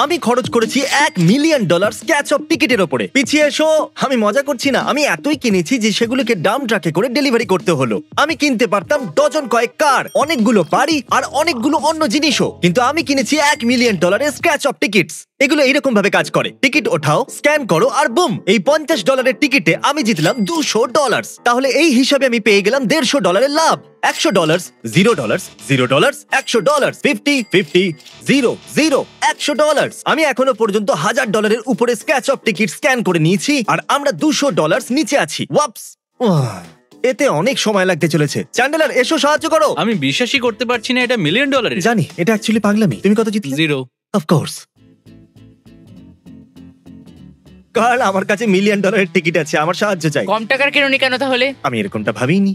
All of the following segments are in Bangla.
আমি খরচ করেছি $1,000,000 স্ক্র্যাচ অফ টিকিটের ওপরে। পিছিয়ে এসো, আমি মজা করছি না। আমি এতই কিনেছি যে সেগুলোকে ডাম ট্রাকে করে ডেলিভারি করতে হলো। আমি কিনতে পারতাম ডজন কয়েক কার, অনেকগুলো বাড়ি আর অনেকগুলো অন্য জিনিসও, কিন্তু আমি কিনেছি $1,000,000 স্ক্র্যাচ অফ টিকিটস। এগুলো এইরকম ভাবে কাজ করে, টিকিট ওঠাও, স্ক্যান করো আর বুম, এই $50 টিকিটে আমি জিতলাম $200। তাহলে এই হিসাবে আমি পেয়ে গেলাম $150 লাভ। $100, $0, $0, $100, 50, 50, 0, 0, $100। আমি এখনো পর্যন্ত $1,000 উপরে স্ক্র্যাচ অফ টিকিট স্ক্যান করে নিয়েছি আর আমরা $200 নিচে আছি। ওয়াপস! এতে অনেক সময় লাগতে চলেছে। চ্যান্ডেলার, এসো সাহায্য করো। আমি বিশ্বাসই করতে পারছি না এটা $1,000,000। জানি এটা অ্যাকচুয়ালি পাগলামি। তুমি কত জিতলে? 0। অফকোর্স। কাল আমার কাছে $1,000,000 টিকিট আছে, আমার সাহায্য চাই। কম টাকার কেননি কেন তাহলে? আমি এরকমটা ভাবিনি।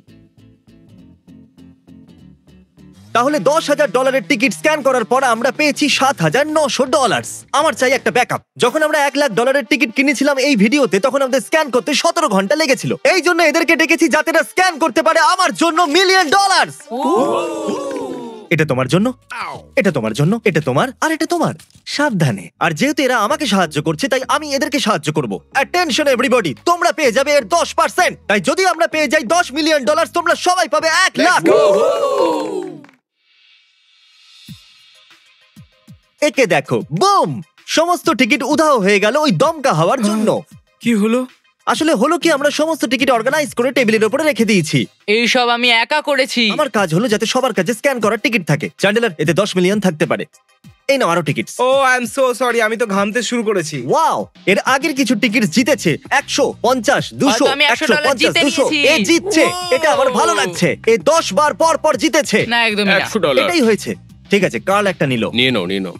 তাহলে $10,000 টিকিট স্ক্যান করার পর আমরা পেয়েছি $7,900। আমার চাই একটা ব্যাকআপ। যখন আমরা $1,00,000 টিকিট কিনেছিলাম এই ভিডিওতে, তখন আমাদের স্ক্যান করতে 17 ঘন্টা লেগেছিল। এই জন্য এদেরকে ডেকেছি যাতে এরা স্ক্যান করতে পারে আমার জন্য $1,000,000। এটা তোমার জন্য, এটা তোমার জন্য, এটা তোমার আর এটা তোমার। সাবধানে। আর যেহেতু এরা আমাকে সাহায্য করছে তাই আমি এদেরকে সাহায্য করব। অ্যাটেনশন এভরিবডি, তোমরা পেয়ে যাবে এর 10%। তাই যদি আমরা পেয়ে যাই $10,000,000, তোমরা সবাই পাবে $1,00,000। একে দেখো, বুম, সমস্ত টিকিট উধাও হয়ে গেল ওই দমকা হওয়ার জন্য। কি হলো? আসলে হলো কি, আমরা সমস্ত টিকিট অর্গানাইজ করে টেবিলের উপরে রেখে দিয়েছি। এইসব আমি একা করেছি। আমার কাজ হলো যাতে সবার কাছে স্ক্যান করার টিকিট থাকে। চ্যান্ডেলার, এতে 10 মিলিয়ন থাকতে পারে। এই নাও আরো ticket. Oh I am so sorry, আমি তো ঘামতে শুরু করেছি। ওয়াও, এর আগের কিছু টিকিট জিতেছে 100, 50, 200, আমি $100 জিতে 200। নিয়েছি। এ জিতছে, এটা আমার ভালো লাগছে। এ 10 বার পর পর জিতেছে। না, একদমই না। $100। এটাই হয়েছে। ঠিক আছে, কার্ল একটা নিল। নিয়ে নাও।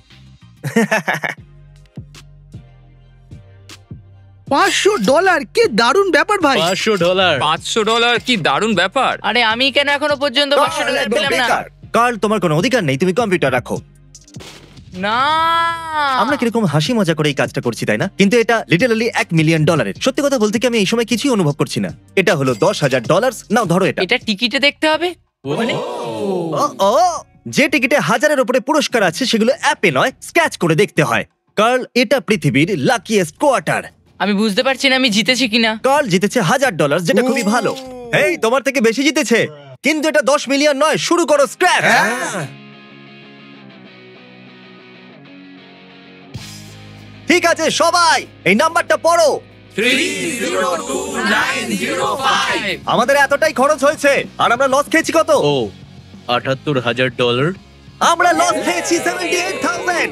$500, কি দারুণ ব্যাপার ভাই। $500। $500 কি দারুণ ব্যাপার। আরে আমি কেন এখনো পর্যন্ত $500 পেলাম না? কার্ল, তোমার কোনো অধিকার নেই, তুমি কম্পিউটার রাখো। না, আমরা কিরকম হাসি মজা করে এই কাজটা করছি, তাই না? কিন্তু এটা লিটারালি $1,000,000। সত্যি কথা বলতে কি আমি এই সময় কিছুই অনুভব করছি না। এটা হলো $10,000। নাও ধরো এটা। এটা টিকিটে দেখতে হবে মানে? ও, যে টিকিটে 1000-এর উপরে পুরস্কার আছে সেগুলো অ্যাপে নয়, স্ক্র্যাচ করে দেখতে হয়। কার্ল, এটা পৃথিবীর লাকিয়েস্ট কোয়ার্টার। আমি বুঝতে পারছি না আমি জিতেছি কিনা। কার্ল জিতেছে $1,000, যেটা খুবই ভালো। এই, তোমার থেকে বেশি জিতেছে, কিন্তু এটা 10 মিলিয়ন নয়। শুরু করো স্ক্র্যাচ। ঠিক আছে সবাই, এই নাম্বারটা পড়ো। 302905। আমাদের এতটাই খরচ হয়েছে আর আমরা লস খেয়েছি কত? ও, $78,000। আমরা লস খেয়েছি 78,000।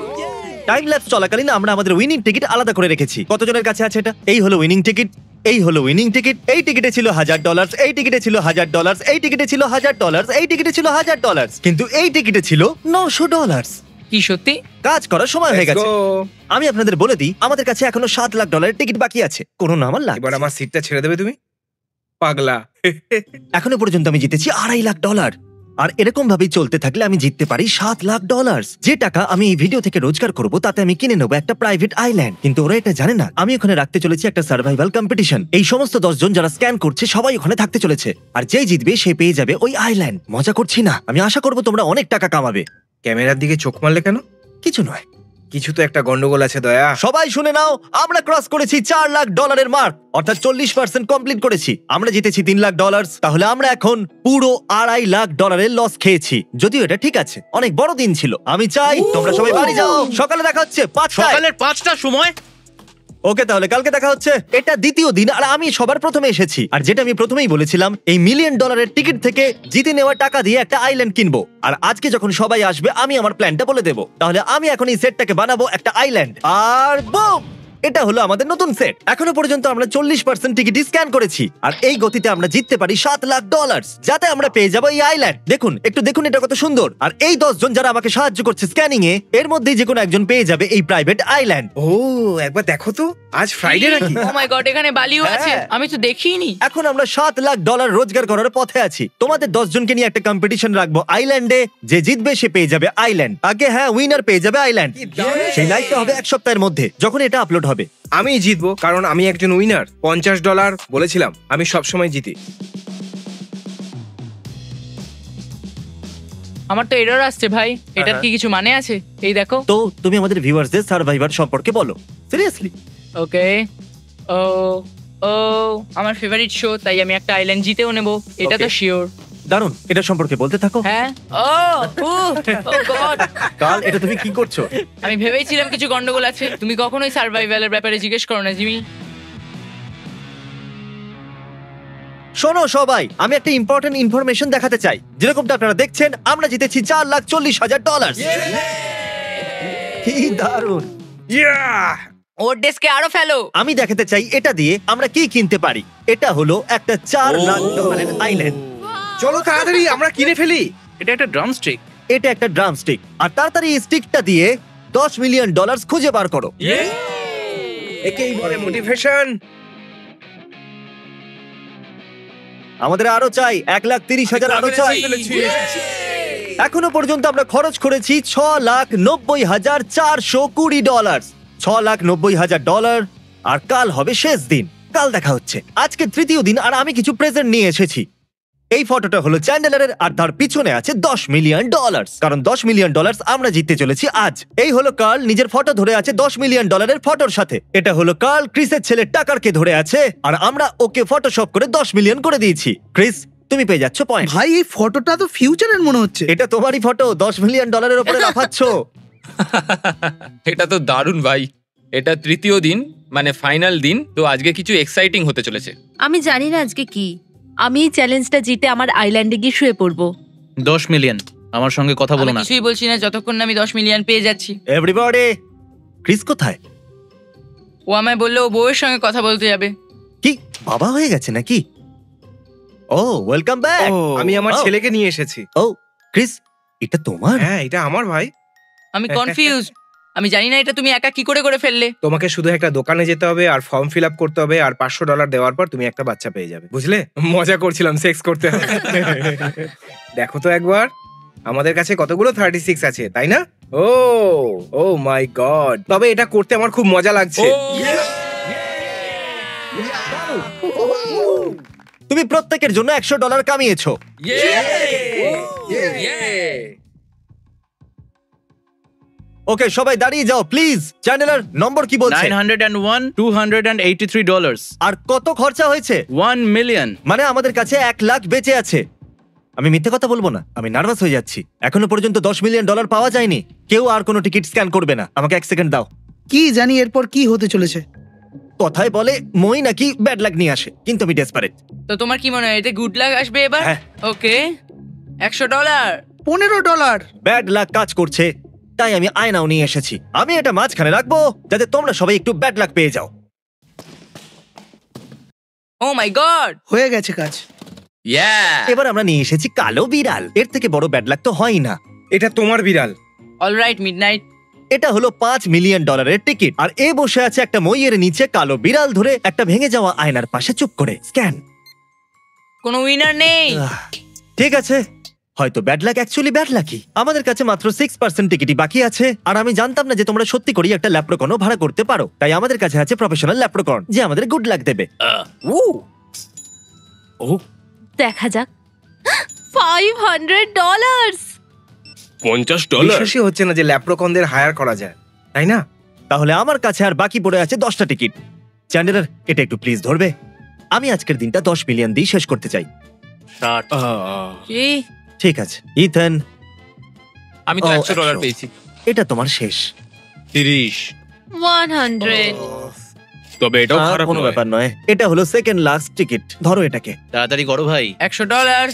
টাইম ল্যাপস চলাকালীন আমরা আমাদের উইনিং টিকিট আলাদা করে রেখেছি। কতজনের কাছে আছে এটা? এই হলো উইনিং টিকিট, এই হলো উইনিং টিকিট। এই টিকিটে ছিল $1,000, এই টিকিটে ছিল $1,000, এই টিকিটে ছিল $1,000, এই টিকিটে ছিল $1,000, কিন্তু এই টিকিটে ছিল $900। কি সত্যি? কাজ করার সময় হয়ে গেছে। Let's go। আমি আপনাদের বলে দিই, আমাদের কাছে এখনো $7,00,000 টিকিট বাকি আছে। কোনো না, আমার এবার লাগবে। আমার সিটটা ছেড়ে দেবে তুমি? পাগলা। এখনো পর্যন্ত আমি জিতেছি $2,50,000। আর এরকম ভাবেই চলতে থাকলে আমি জিততে পারি $7,00,000। যে টাকা আমি এই ভিডিও থেকে রোজগার করব তাতে আমি কিনে নেবো একটা প্রাইভেট আইল্যান্ড। কিন্তু ওরা এটা জানে না আমি ওখানে রাখতে চলেছি একটা সার্ভাইভাল কম্পিটিশন। এই সমস্ত 10 জন যারা স্ক্যান করছে সবাই ওখানে থাকতে চলেছে, আর যেই জিতবে সে পেয়ে যাবে ওই আইল্যান্ড। মজা করছি না, আমি আশা করবো তোমরা অনেক টাকা কামাবে। ক্যামেরার দিকে চোখ মারলে কেন? কিছু নয়, কিছু তো একটা গন্ডগোল আছে দয়া। সবাই শুনে নাও, আমরা ক্রস করেছি $4,00,000 মার্ক, অর্থাৎ 40% কমপ্লিট করেছি। আমরা জিতেছি $3,00,000। তাহলে আমরা এখন পুরো $2,50,000 লস খেয়েছি। যদিও এটা ঠিক আছে, অনেক বড় দিন ছিল। আমি চাই তোমরা সবাই বাড়ি যাও। সকালে দেখা হচ্ছে 5টায়। সকালের 5টার সময়। ওকে, তাহলে কালকে দেখা হচ্ছে। এটা দ্বিতীয় দিন আর আমি সবার প্রথমে এসেছি। আর যেটা আমি প্রথমেই বলেছিলাম, এই $1,000,000 টিকিট থেকে জিতে নেওয়া টাকা দিয়ে একটা আইল্যান্ড কিনবো। আর আজকে যখন সবাই আসবে আমি আমার প্ল্যানটা বলে দেবো। তাহলে আমি এখন এই সেটটাকে বানাবো একটা আইল্যান্ড, আর বুম, এটা হলো আমাদের নতুন সেট। এখনো পর্যন্ত আমরা 40% টিকিট স্ক্যান করেছি, আর এই গতিতে আমরা জিততে পারি $7,00,000, যাতে আমরা পেয়ে যাবো এই আইল্যান্ড। দেখুন, একটু দেখুন এটা কত সুন্দর। আর এই 10 জন যারা আমাকে সাহায্য করছে স্ক্যানিং এ, এর মধ্যেই যে কোনো একজন পেয়ে যাবে এই প্রাইভেট আইল্যান্ড। ও, একবার দেখো তো, আজ ফ্রাইডে নাকি? ও মাই গড, এখানে বালিও আছে, হ্যাঁ। আমি তো দেখিনি। এখন আমরা $7,00,000 রোজগার করার পথে আছি। তোমাদের 10 জনকে নিয়ে একটা কম্পিটিশন রাখবো আইল্যান্ডে। যে জিতবে সে পেয়ে যাবে আইল্যান্ড। আগে হ্যাঁ, উইনার পেয়ে যাবে আইল্যান্ড। কি দারুণ। সেই লাইভটা হবে 1 সপ্তাহের মধ্যে, যখন এটা আপলোড হবে। আমি জিতবো, কারণ আমি একজন উইনার। $50 বলেছিলাম, আমি সবসময় জিতি। আমার তো এরর আসছে ভাই, এটার কি কিছু মানে আছে? এই দেখো। তো তুমি আমাদের ভিউয়ার্সদের সার্ভাইভার সম্পর্কে বলো সিরিয়াসলি। ওকে, ও ও আমার ফেভারিট শো, তাই আমি একটা আইল্যান্ড জিতেও নেব, এটা তো Okay. শিওর। দারুন, এটা সম্পর্কে বলতে থাকো। হ্যাঁ, ও গড, কাল এটা তুমি কি করছো? আমি ভেবেছিলাম কিছু গন্ডগোল আছে। তুমি কখনোই সার্ভাইভালের ব্যাপারে জিজ্ঞেস করো না জিমি। শোনো সবাই, আমি একটা ইম্পর্টেন্ট ইনফরমেশন দেখাতে চাই। যেরকমটা আপনারা দেখছেন, আমরা জিতেছি $4,40,000। কি দারুণ! ওর ডেস্কে আরো ফেলো। আমি দেখাতে চাই এটা দিয়ে আমরা কি কিনতে পারি। এটা হলো একটা $4,00,000 আইল্যান্ড। চলো তাড়াতাড়ি আমরা কিনে ফেলি। এটা একটা ড্রামস্টিক। এটা একটা ড্রাম স্টিক, আর তাড়াতাড়ি এই স্টিকটা দিয়ে $10 মিলিয়ন খুঁজে বার করো। একেই বলে মোটিভেশন। আমাদের আরো চাই, 1,30,000 আরো চাই। এখনো পর্যন্ত আমরা খরচ করেছি $6,90,420। $6,90,000, আর কাল হবে শেষ দিন। কাল দেখা হচ্ছে। আজকে তৃতীয় দিন, আর আমি কিছু প্রেজেন্ট নিয়ে এসেছি। এই ফটোটা হলো চ্যান্ডেলারের, আর তার পিছনে আছে $10 মিলিয়ন, কারণ $10 মিলিয়ন আমরা জিততে চলেছি আজ। এই হলো কার্ল, নিজের ফটো ধরে আছে $10 মিলিয়ন ফটোর সাথে। এটা হলো কার্ল, ক্রিসের ছেলে টাকারকে ধরে আছে, আর আমরা ওকে ফটোশপ করে 10 মিলিয়ন করে দিয়েছি। ক্রিস, তুমি পেয়ে যাচ্ছ পয়েন্ট। ভাই এই ফটোটা তো ফিউচারের মনে হচ্ছে। এটা তোমারই ফটো, $10 মিলিয়ন উপরে লাফাচ্ছ। এটা তো দারুণ ভাই। এটা তৃতীয় দিন, মানে ফাইনাল দিন, তো আজকে কিছু এক্সাইটিং হতে চলেছে। আমি জানি না আজকে কি। আমি এই চ্যালেঞ্জটা জিতে আমার আইল্যান্ডে গিয়ে শুয়ে পড়বো। 10 মিলিয়ন। আমার সঙ্গে কথা বলো আমি না। কিছুই বলছি না যতক্ষণ না আমি 10 মিলিয়ন পেয়ে যাচ্ছি। এভরিবডি, ক্রিস কোথায়? ও আমায় বললো ও বউয়ের সঙ্গে কথা বলতে যাবে। কি বাবা হয়ে গেছে নাকি? ও ওয়েলকাম ব্যাক। আমি আমার ছেলেকে নিয়ে এসেছি। ও ক্রিস, এটা তোমার? হ্যাঁ, এটা আমার ভাই। আমি কনফিউজ, আমি জানি না এটা তুমি একা কি করে ফেললে। তোমাকে শুধু একটা দোকানে যেতে হবে আর ফর্ম ফিল আপ করতে হবে, আর $500 দেওয়ার পর তুমি একটা বাচ্চা পেয়ে যাবে। বুঝলে, মজা করছিলাম, সেক্স করতে হবে। দেখো তো একবার, আমাদের কাছে কতগুলো 36 আছে, তাই না? ও মাই গড, তবে এটা করতে আমার খুব মজা লাগছে। তুমি প্রত্যেকের জন্য $100 কামিয়েছো। ওকে, সবাই দাঁড়িয়ে যাও প্লিজ। চ্যানেলের নম্বর কি বলছে? $901, $283। আর কত খরচা হয়েছে? 1 মিলিয়ন। মানে আমাদের কাছে 1 লাখ বেঁচে আছে। আমি মিথ্যে কথা বলবো না, আমি নার্ভাস হয়ে যাচ্ছি। এখনো পর্যন্ত $10 মিলিয়ন পাওয়া যায়নি। কেউ আর কোনো টিকিট স্ক্যান করবে না। আমাকে 1 সেকেন্ড দাও। কি জানি এরপর কি হতে চলেছে। কথায় বলে মই নাকি ব্যাড লাক নিয়ে আসে, কিন্তু আমি ডেসপারেট। তো তোমার কি মনে হয় এতে গুড লাক আসবে এবার? হ্যাঁ। ওকে, $100। $15। ব্যাড লাক কাজ করছে, তাই আমি আয়নাও নিয়ে এসেছি। আমি এটা মাঝখানে রাখবো যাতে তোমরা সবাই একটু ব্যাড লাক পেয়ে যাও। ও মাই গড, হয়ে গেছে কাজ। এবার আমরা নিয়ে এসেছি কালো বিড়াল। এর থেকে বড় ব্যাড লাক তো হয় না। এটা তোমার বিড়াল। Alright midnight. এটা হলো $5 মিলিয়ন টিকিট, আর এ বসে আছে একটা মইয়ের নিচে কালো বিড়াল ধরে, একটা ভেঙে যাওয়া আয়নার পাশে চুপ করে। স্ক্যান। কোনো উইনার নেই। ঠিক আছে, হয়তো bad luck actually bad lucky. আমাদের কাছে মাত্র 6% টিকিটই বাকি আছে, আর আমি জানতাম না যে তোমরা সত্যি করে একটা ল্যাপ্রোকনও ভাড়া করতে পারো। তাই আমাদের কাছে আছে প্রফেশনাল ল্যাপ্রোকন, যে আমাদের গুড লাক দেবে। দেখা যাক। $500। $50? বিশ্বাসই হচ্ছে না যে ল্যাপ্রোকনদের হায়ার করা যায়, তাই না? তাহলে আমার কাছে আর বাকি পড়ে আছে 10টা টিকিট। চ্যান্ডেলার, এটা একটু প্লিজ ধরবে? আমি আজকের দিনটা 10 মিলিয়ন দিয়ে শেষ করতে চাই। 60। কি? ঠিক আছে ইথন, আমি তো ও, $100 100 পেয়েছি। এটা তোমার শেষ। 30। 100। তবে এটাও আর খারাপ কোনো নয়। ব্যাপার নয়, এটা হলো সেকেন্ড লাস্ট টিকিট। ধরো এটাকে। তাড়াতাড়ি করো ভাই। $100।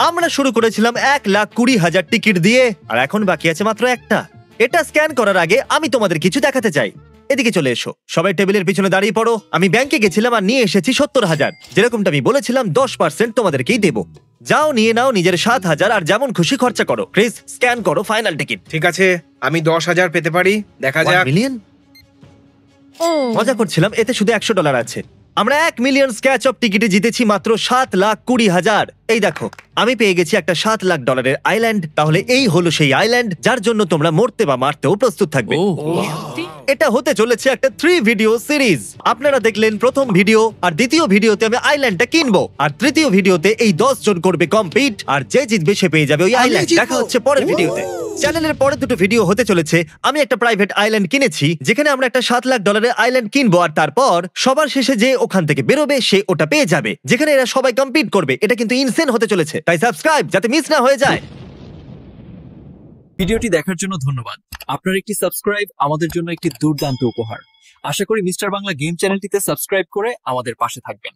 আমরা শুরু করেছিলাম 1,20,000 টিকিট দিয়ে, আর এখন বাকি আছে মাত্র একটা। এটা স্ক্যান করার আগে আমি তোমাদের কিছু দেখাতে চাই। এদিকে চলে এসো, সবাই টেবিলের পিছনে দাঁড়িয়ে পড়ো। আমি ব্যাংকে গেছিলাম আর নিয়ে এসেছি 70,000। যেরকমটা আমি বলেছিলাম 10% তোমাদেরকেই দেবো। যাও নিয়ে নাও নিজের 7,000, আর যেমন খুশি খরচা করো। প্লিজ স্ক্যান করো ফাইনাল টিকিট। ঠিক আছে, আমি 10,000 পেতে পারি, দেখা যাক। 1 মিলিয়ন? ও মজা করছিলাম, এতে শুধু $100 আছে। আমরা 1 মিলিয়ন স্ক্র্যাচ অফ টিকিটে জিতেছি মাত্র 7,20,000। এই দেখো, আমি পেয়ে গেছি একটা $7 লাখ আইল্যান্ড। তাহলে এই হলো সেই আইল্যান্ড যার জন্য তোমরা মরতে বা মারতেও প্রস্তুত থাকবে। ও সত্যি? এটা হতে চলেছে একটা 3 ভিডিও সিরিজ। আপনারা দেখলেন প্রথম ভিডিও, আর দ্বিতীয় ভিডিওতে আমি আইল্যান্ডটা কিনবো, আর তৃতীয় ভিডিওতে এই 10 জন করবে কম্পিট, আর যে জিতবে সে পেয়ে যাবে ওই আমি আইল্যান্ড। জিতবো। দেখা হচ্ছে পরের ভিডিওতে। চ্যানেলের পরে দুটো ভিডিও হতে চলেছে। আমি একটা প্রাইভেট আইল্যান্ড কিনেছি, যেখানে আমরা একটা $7 লাখ আইল্যান্ড কিনবো, আর তারপর সবার শেষে যে ওখান থেকে বেরোবে সে ওটা পেয়ে যাবে, যেখানে এরা সবাই কম্পিট করবে। এটা কিন্তু ইনসেন হতে চলেছে, তাই সাবস্ক্রাইব যাতে মিস না হয়ে যায়। ভিডিওটি দেখার জন্য ধন্যবাদ। আপনার একটি সাবস্ক্রাইব আমাদের জন্য একটি দুর্দান্ত উপহার। আশা করি মিস্টার বাংলা গেম চ্যানেলটিতে সাবস্ক্রাইব করে আমাদের পাশে থাকবেন।